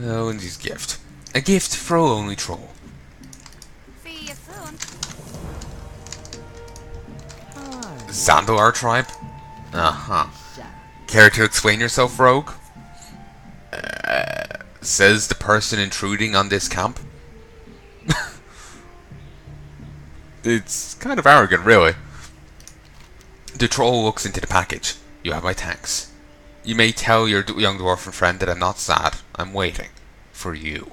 Oh, and his gift. A gift for a lonely troll. See you soon. Zandalar tribe? Uh-huh. Care to explain yourself, rogue? Says the person intruding on this camp. It's kind of arrogant, really. The troll looks into the package. You have my thanks. You may tell your young dwarven friend that I'm not sad. I'm waiting. For you.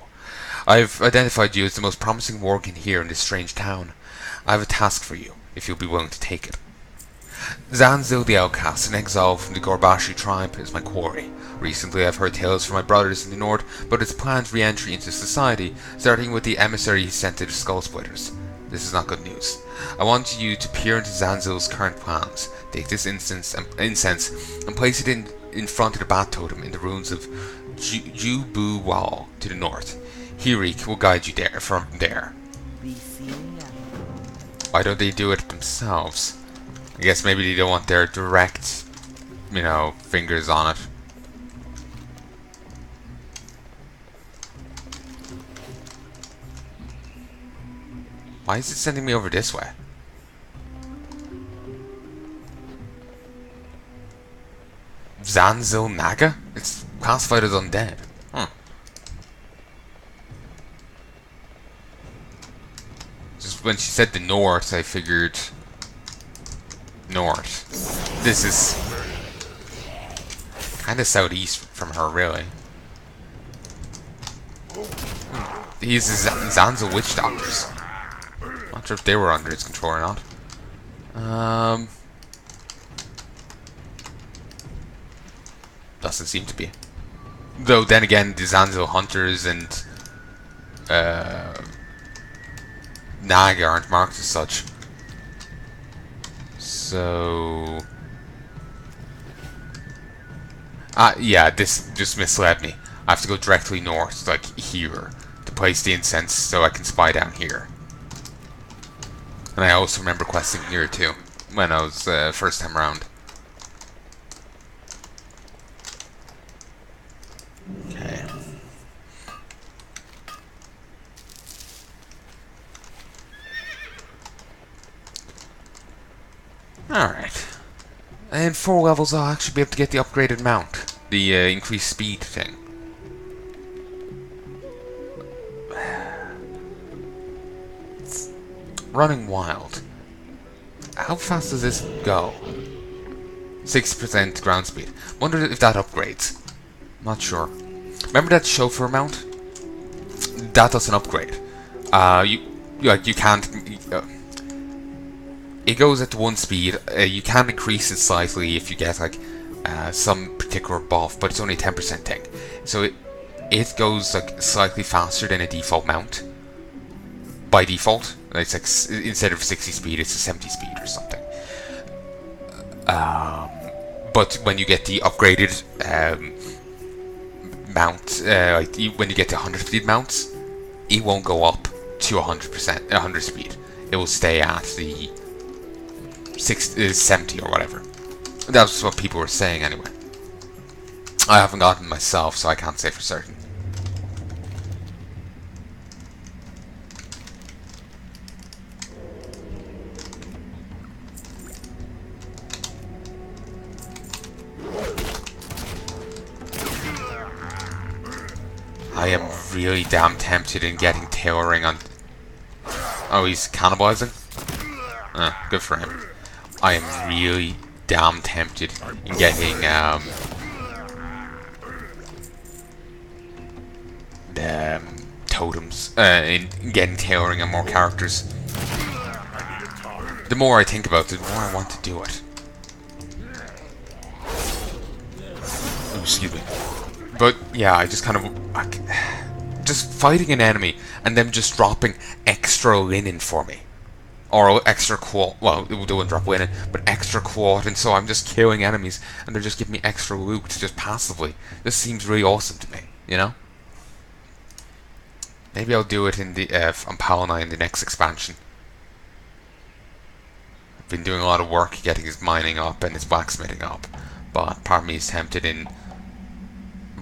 I've identified you as the most promising worgen here in this strange town. I have a task for you, if you'll be willing to take it. Zanzil the Outcast, an exile from the Gorbashi tribe, is my quarry. Recently I've heard tales from my brothers in the north about his planned re-entry into society, starting with the emissary he sent to the Skull Splitters. This is not good news. I want you to peer into Zanzil's current plans. Take this incense and place it in front of the bat totem in the ruins of Jubu Wall to the north. Hirik will guide you there from there. Why don't they do it themselves? I guess maybe they don't want their direct, fingers on it. Why is it sending me over this way? Zanzil Naga? It's classified as undead. Just when she said the north, I figured north. This is kind of southeast from her, really. These Zanzil witch doctors. Not sure if they were under its control or not. Doesn't seem to be. Though then again, the Zanzil hunters and Naga aren't marked as such. So yeah, this just misled me. I have to go directly north, like here, to place the incense so I can spy down here. And I also remember questing here too, when I was first time around. Okay. Alright. And 4 levels I'll actually be able to get the upgraded mount. The increased speed thing. Running wild. How fast does this go? 60% ground speed. Wonder if that upgrades. Not sure. Remember that chauffeur mount? That doesn't upgrade. You can't. It goes at 1 speed. You can increase it slightly if you get like some particular buff, but it's only a 10% thing. So it goes like slightly faster than a default mount. By default, it's like instead of 60 speed, it's a 70 speed or something. But when you get the upgraded mount, when you get to 100 speed mounts, it won't go up to 100 speed. It will stay at the 70 or whatever. That's what people were saying anyway. I haven't gotten it myself, so I can't say for certain. I am really damn tempted in getting tailoring on... Oh, he's cannibalizing? Good for him. I am really damn tempted in getting the totems, in getting tailoring on more characters. The more I think about it, the more I want to do it. Oh, excuse me. But yeah, I just kind of just fighting an enemy and them just dropping extra linen for me, or extra quart. Well, they wouldn't drop linen, but extra quart, and so I'm just killing enemies and they're just giving me extra loot just passively. This seems really awesome to me, you know. Maybe I'll do it in the on Palanai in the next expansion. I've been doing a lot of work getting his mining up and his blacksmithing up, but part of me is tempted in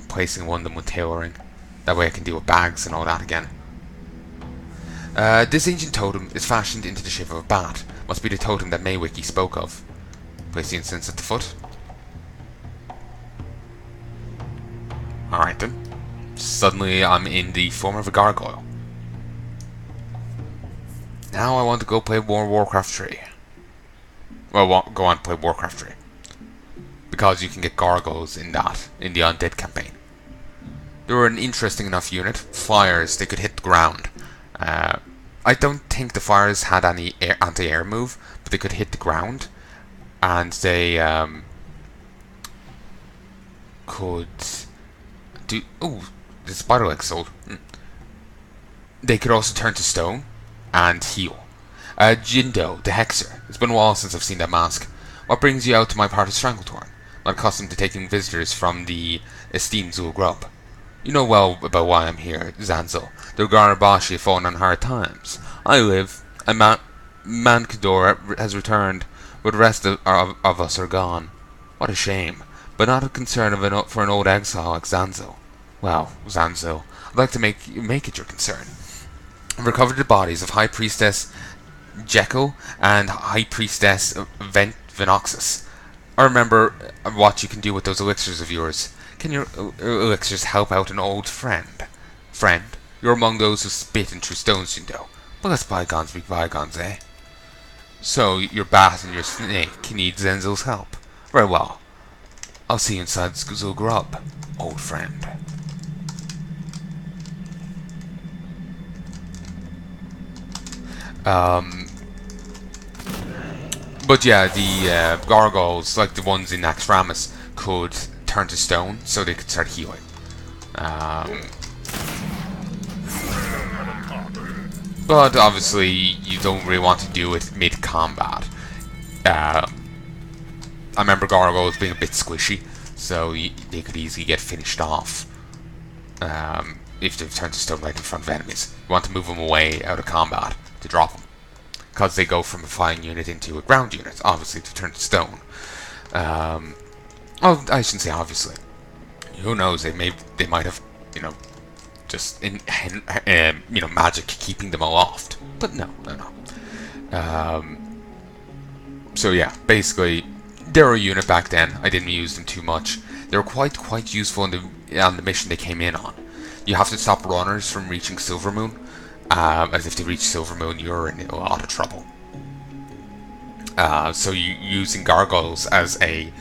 placing one of them with tailoring. That way I can deal with bags and all that again. This ancient totem is fashioned into the shape of a bat. Must be the totem that Maywiki spoke of. Place the incense at the foot. Alright then. Suddenly I'm in the form of a gargoyle. Now I want to go play more Warcraft 3. Well, go on, play Warcraft 3. Because you can get gargoyles in the Undead campaign. They were an interesting enough unit. Flyers, they could hit the ground. I don't think the flyers had any anti-air move, but they could hit the ground. And they could do... Oh, the spider leg sold. They could also turn to stone and heal. Jindo, the Hexer. It's been a while since I've seen that mask. What brings you out to my part of Strangletorn? I'm accustomed to taking visitors from the esteemed Zul Grub. You know well about why I'm here, Zanzo. The Garabashi have fallen on hard times. I live, and Mankador has returned, but the rest of us are gone. What a shame, but not a concern for an old exile like Zanzo. Well, Zanzo, I'd like to make it your concern. I've recovered the bodies of High Priestess Jekyll and High Priestess Venoxus. I remember what you can do with those elixirs of yours. Can your elixirs help out an old friend? Friend, you're among those who spit and threw stones, you know. But let bygones be bygones, eh? So, your bat and your snake need Zenzo's help. Very well. I'll see you inside Zul Grub, old friend. But yeah, the gargoyles, like the ones in Naxxramas, could turn to stone, so they could start healing. But obviously, you don't really want to do it mid-combat. I remember gargoyles being a bit squishy, so they could easily get finished off if they've turned to stone right in front of enemies. You want to move them away out of combat to drop them, because they go from a flying unit into a ground unit, obviously, to turn to stone. Oh, I shouldn't say obviously. Who knows? They might have, just magic keeping them aloft. But no. So yeah, basically, they were a unit back then. I didn't use them too much. They were quite useful on the mission they came in on. You have to stop runners from reaching Silvermoon. As if they reach Silvermoon, you're in a lot of trouble. So you using gargoyles as a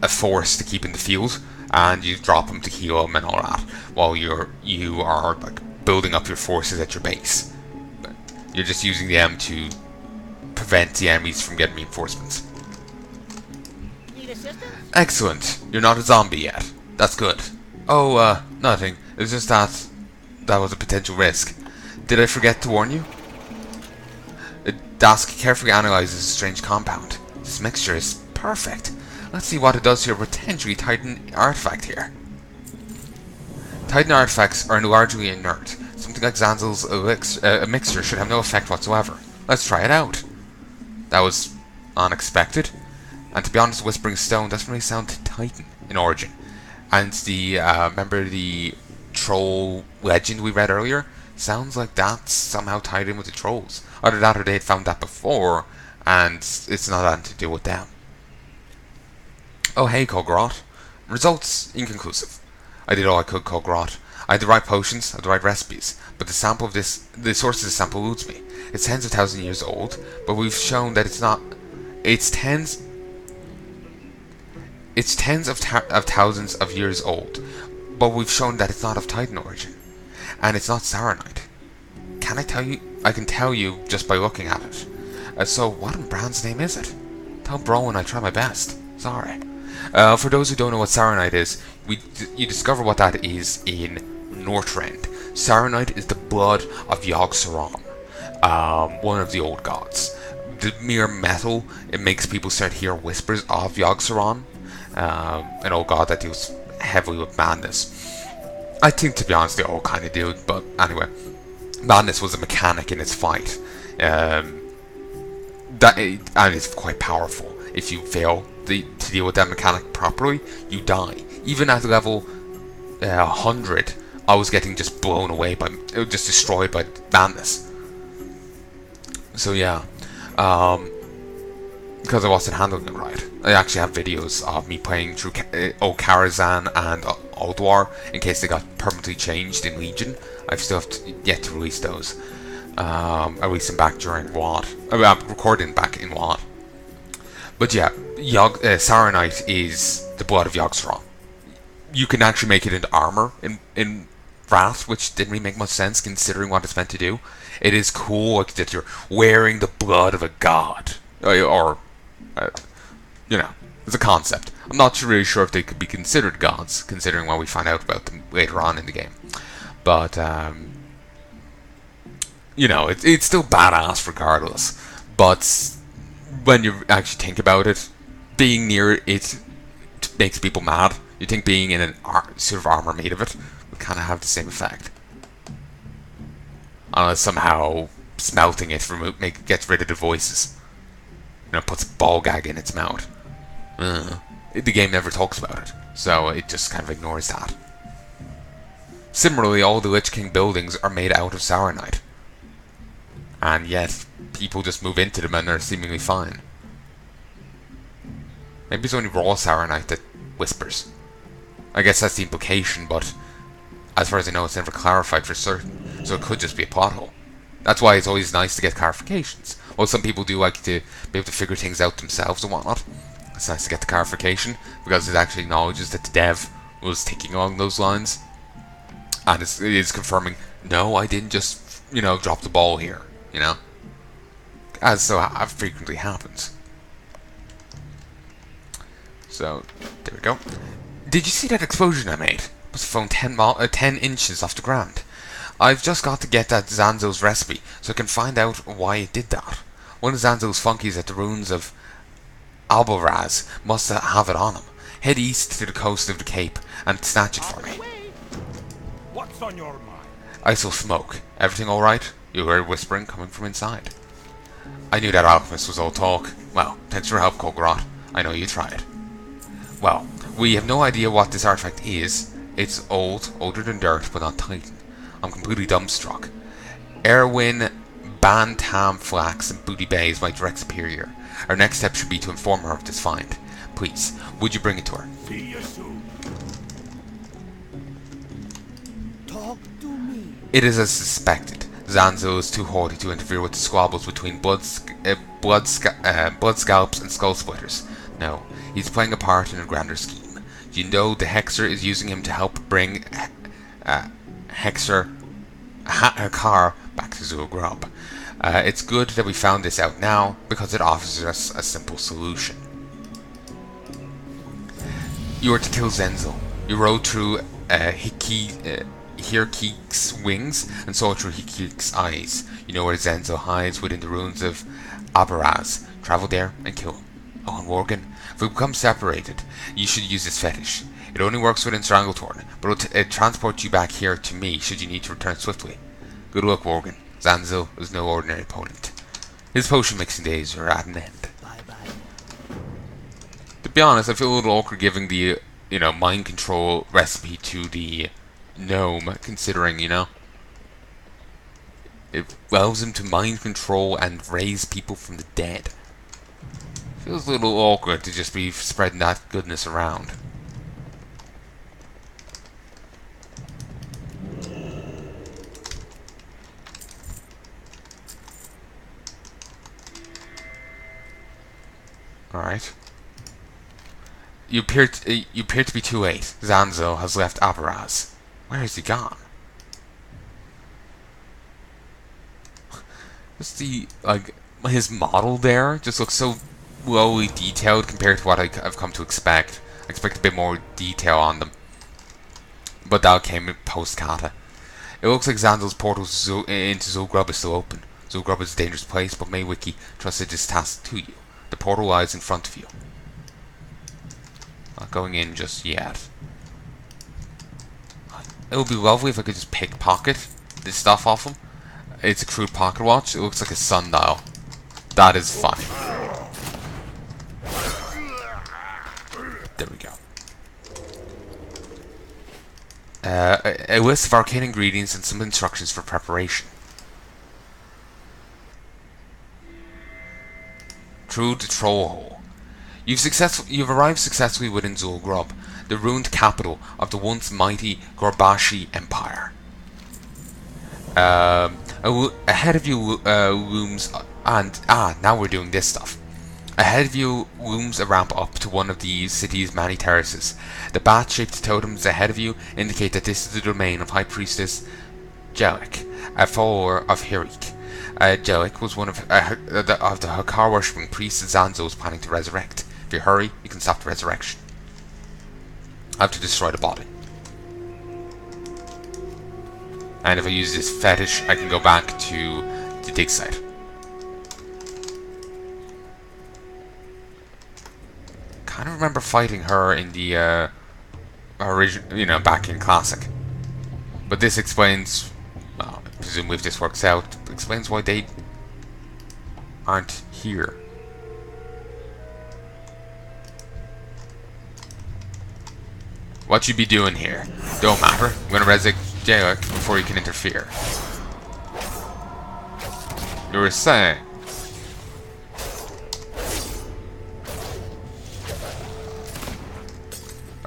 force to keep in the field, and you drop them to heal them and all that, while you are like building up your forces at your base. You're just using them to prevent the enemies from getting reinforcements. Need assistance? Excellent. You're not a zombie yet. That's good. Oh, nothing. It's just that was a potential risk. Did I forget to warn you? Dask carefully analyzes a strange compound. This mixture is perfect. Let's see what it does to your potentially Titan artifact here. Titan artifacts are largely inert. Something like Zanzel's mixture should have no effect whatsoever. Let's try it out. That was unexpected. And to be honest, Whispering Stone doesn't really sound Titan in origin. And remember the troll legend we read earlier? Sounds like that's somehow tied in with the trolls. Either that or they had found that before, and it's not anything to do with them. Oh hey, Kulgoroth. Results inconclusive. I did all I could, Kulgoroth. I had the right potions, I had the right recipes, but the source of this sample eludes me. It's tens of thousands of years old, but we've shown that it's not. It's tens of thousands of years old, but we've shown that it's not of Titan origin. And it's not Saronite. I can tell you just by looking at it. So what in Brand's name is it? Tell Browen I try my best. Sorry. For those who don't know what Saronite is, you discover what that is in Northrend. Saronite is the blood of Yogg-Saron, one of the old gods. The mere metal, it makes people start hearing whispers of Yogg-Saron, an old god that deals heavily with madness. I think, to be honest, they all kind of do, but anyway. Madness was a mechanic in its fight. And it's quite powerful. If you fail to deal with that mechanic properly, you die. Even at level 100 I was getting just blown away by, just destroyed by madness. So yeah, because I wasn't handling it right. I actually have videos of me playing through Karazhan and Ulduar in case they got permanently changed in Legion. I've still yet to release those. I released them back during WoD. I'm recording back in WoD. But yeah, Saronite is the blood of Yogg-Saron. You can actually make it into armor in Wrath, which didn't really make much sense considering what it's meant to do. It is cool like that you're wearing the blood of a god, or it's a concept. I'm not really sure if they could be considered gods, considering what we find out about them later on in the game. But it's still badass regardless. But when you actually think about it, being near it makes people mad. You think being in an suit of armor made of it would kind of have the same effect. Unless somehow smelting it gets rid of the voices. Puts a ball gag in its mouth. The game never talks about it, so it just kind of ignores that. Similarly, all the Lich King buildings are made out of Saronite. And yet, people just move into them and they're seemingly fine. Maybe it's only raw Saronite that whispers. I guess that's the implication, but as far as I know, it's never clarified for certain, so it could just be a plot hole. That's why it's always nice to get clarifications. Well, some people do like to be able to figure things out themselves and whatnot. It's nice to get the clarification, because it actually acknowledges that the dev was thinking along those lines. And it is confirming, no, I didn't just, drop the ball here, As so frequently happens. So, there we go. Did you see that explosion I made? It was phone 10 inches off the ground. I've just got to get at Zanzo's recipe, so I can find out why it did that. One of Zanzo's funkies at the ruins of Alboraz must have it on him. Head east to the coast of the Cape and snatch it for me. What's on your mind? I saw smoke. Everything alright? You heard whispering coming from inside. I knew that alchemist was all talk. Well, thanks for your help, Kulgoroth. I know you tried. Well, we have no idea what this artifact is. It's old, older than dirt, but not Titan. I'm completely dumbstruck. Erwin Bantam Flax and Booty Bay is my direct superior. Our next step should be to inform her of this find. Please, would you bring it to her? See you soon. Talk to me. It is as suspected. Zanzo is too haughty to interfere with the squabbles between blood scalps and skull splitters. No, he's playing a part in a grander scheme. You know the Hexer is using him to help bring Hexer Hakar back to Zul'Grub. It's good that we found this out now, because it offers us a simple solution. You are to kill Zenzo. You rode through Hirkik's wings and saw through Hirkik's eyes. You know where Zenzo hides within the ruins of Abaraz. Travel there and kill him. Oh, and Worgen, if we become separated, you should use this fetish. It only works within Strangletorn, but it transports you back here to me should you need to return swiftly. Good luck, Worgen. Zanzo is no ordinary opponent. His potion mixing days are at an end. Bye-bye. To be honest, I feel a little awkward giving the, mind control recipe to the gnome, considering, it allows him to mind control and raise people from the dead. Feels a little awkward to just be spreading that goodness around. Alright. You appear to be too late. Zanzo has left Abaraz. Where has he gone? Just his model there just looks so lowly detailed compared to what I've come to expect. I expect a bit more detail on them. But that came post-kata. It looks like Zanzo's portal into Zul'Grub is still open. Zul'Grub is a dangerous place, but Maywiki trusted this task to you. The portal lies in front of you. Not going in just yet. It would be lovely if I could just pickpocket this stuff off him. It's a crude pocket watch. It looks like a sundial. That is funny. There we go. a list of arcane ingredients and some instructions for preparation. Through the troll hole. You've arrived successfully within Zul'Grub, the ruined capital of the once mighty Gorbashi Empire. Ahead of you looms, now we're doing this stuff. Ahead of you looms a ramp up to one of the city's many terraces. The bat-shaped totems ahead of you indicate that this is the domain of High Priestess Jellic, a follower of Hirik. Jellic was one of the Hakar worshipping priests Zanzo is planning to resurrect. If you hurry, you can stop the resurrection. I have to destroy the body. And if I use this fetish, I can go back to the dig site. Kind of remember fighting her in the original, back in Classic. But this explains, well, I presume if this works out, explains why they aren't here. What you be doing here? Don't matter. I'm gonna resurrect Jellic before you can interfere. You were saying?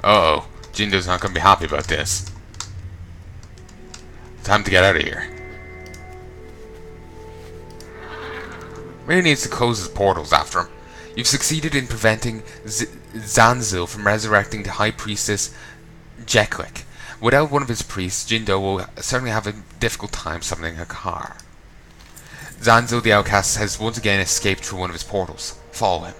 Uh-oh. Jindo's not gonna be happy about this. Time to get out of here. Really needs to close his portals after him. You've succeeded in preventing Zanzil from resurrecting the High Priestess Jellic. Without one of his priests, Jindo will certainly have a difficult time summoning a car. Zanzil the Outcast has once again escaped through one of his portals. Follow him.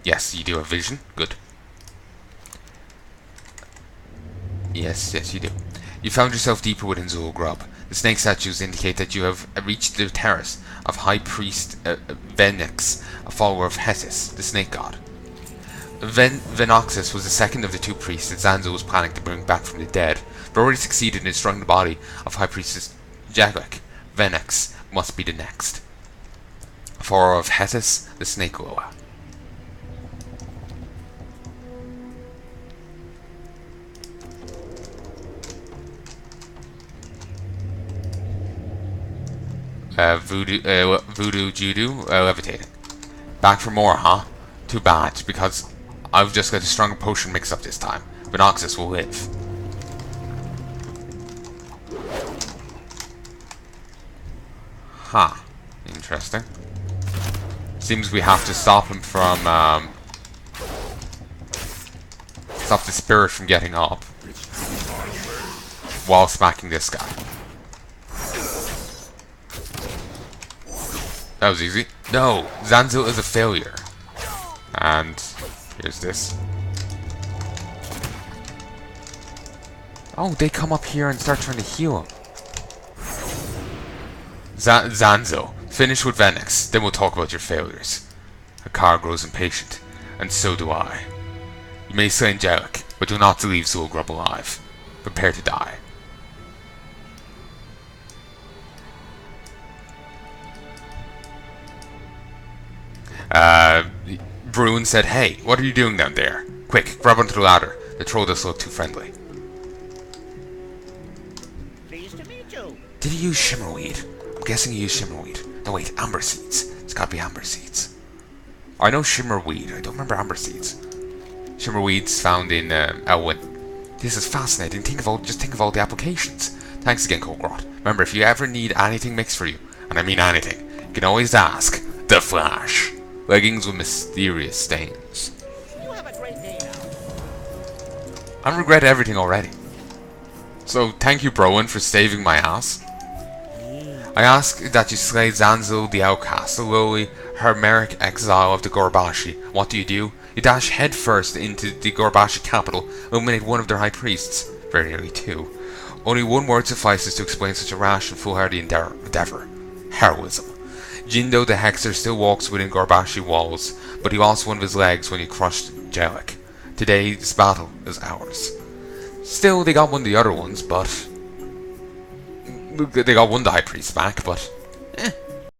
Yes, you do have vision. Good. Yes, you do. You found yourself deeper within Zul'Grub. The snake statues indicate that you have reached the terrace of High Priest Venix, a follower of Hesis, the snake god. Venoxus was the second of the two priests that Zanzo was planning to bring back from the dead, but already succeeded in destroying the body of High Priestess Jellic. Venix must be the next. A follower of Hesis, the snake loa. Voodoo Judo, levitating. Back for more, huh? Too bad, because I've just got a stronger potion mix up this time. Venoxus will live. Huh. Interesting. Seems we have to stop him from, stop the spirit from getting up. While smacking this guy. That was easy. No! Zanzil is a failure. And here's this. Oh, they come up here and start trying to heal him. Zanzil, finish with Venix, then we'll talk about your failures. Hakar grows impatient, and so do I. You may slay Jellic, but do not leave Zul'Grub alive. Prepare to die. Bruin said, "Hey, what are you doing down there? Quick, grab onto the ladder. The troll doesn't look too friendly." Pleased to meet you. Did he use shimmerweed? I'm guessing he used shimmerweed. No, wait, amber seeds. It's gotta be amber seeds. I know shimmerweed. I don't remember amber seeds. Shimmerweed's found in Elwyn. This is fascinating. Just think of all the applications. Thanks again, Kulgoroth. Remember, if you ever need anything mixed for you, and I mean anything, you can always ask the Flash. Leggings with mysterious stains. You have a great day now. I regret everything already. So, thank you, Browen, for saving my ass. I ask that you slay Zanzil the Outcast, the lowly, Hermeric exile of the Gorbashi. What do? You dash headfirst into the Gorbashi capital, eliminate one of their high priests. Very nearly two. Only one word suffices to explain such a rash and foolhardy endeavor. Heroism. Jindo the Hexer still walks within Gorbashi walls, but he lost one of his legs when he crushed Jellic. Today, this battle is ours. Still, they got one of the other ones, but... They got one of the High Priests back, but...